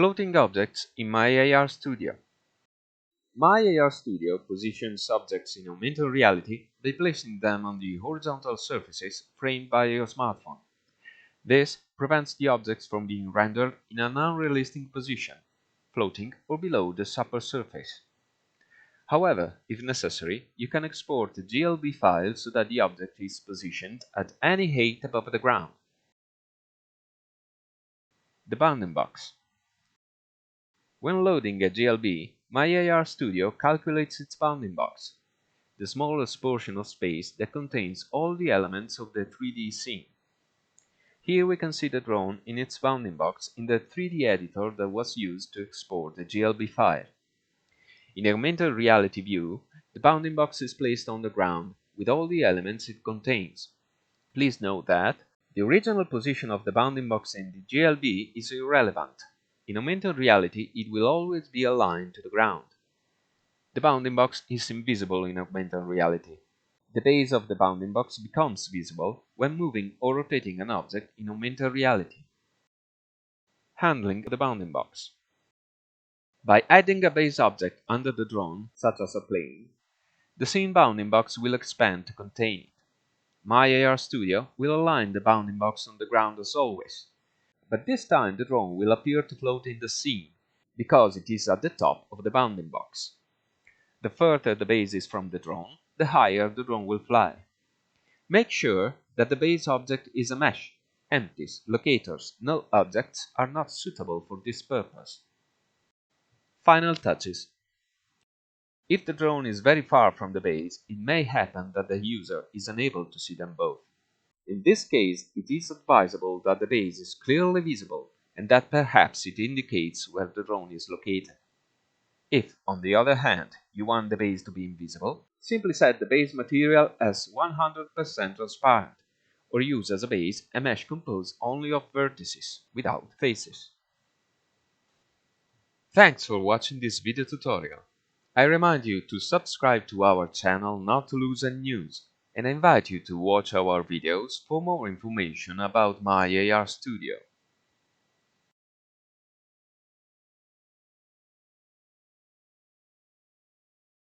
Floating objects in MyARStudio. MyARStudio positions objects in augmented reality by placing them on the horizontal surfaces framed by your smartphone. This prevents the objects from being rendered in an unrealistic position, floating or below the upper surface. However, if necessary, you can export a GLB file so that the object is positioned at any height above the ground. The bounding box. When loading a GLB, MyARStudio calculates its bounding box, the smallest portion of space that contains all the elements of the 3D scene. Here we can see the drone in its bounding box in the 3D editor that was used to export the GLB file. In the augmented reality view, the bounding box is placed on the ground with all the elements it contains. Please note that the original position of the bounding box in the GLB is irrelevant. In augmented reality, it will always be aligned to the ground. The bounding box is invisible in augmented reality. The base of the bounding box becomes visible when moving or rotating an object in augmented reality. Handling the bounding box. By adding a base object under the drone, such as a plane, the scene bounding box will expand to contain it. MyARStudio will align the bounding box on the ground as always, but this time the drone will appear to float in the scene, because it is at the top of the bounding box. The further the base is from the drone, the higher the drone will fly. Make sure that the base object is a mesh. Empties, locators, null objects are not suitable for this purpose. Final touches. If the drone is very far from the base, it may happen that the user is unable to see them both. In this case, it is advisable that the base is clearly visible and that perhaps it indicates where the drone is located. If, on the other hand, you want the base to be invisible, simply set the base material as 100% transparent, or use as a base a mesh composed only of vertices, without faces. Thanks for watching this video tutorial. I remind you to subscribe to our channel not to lose any news, and I invite you to watch our videos for more information about MyARStudio.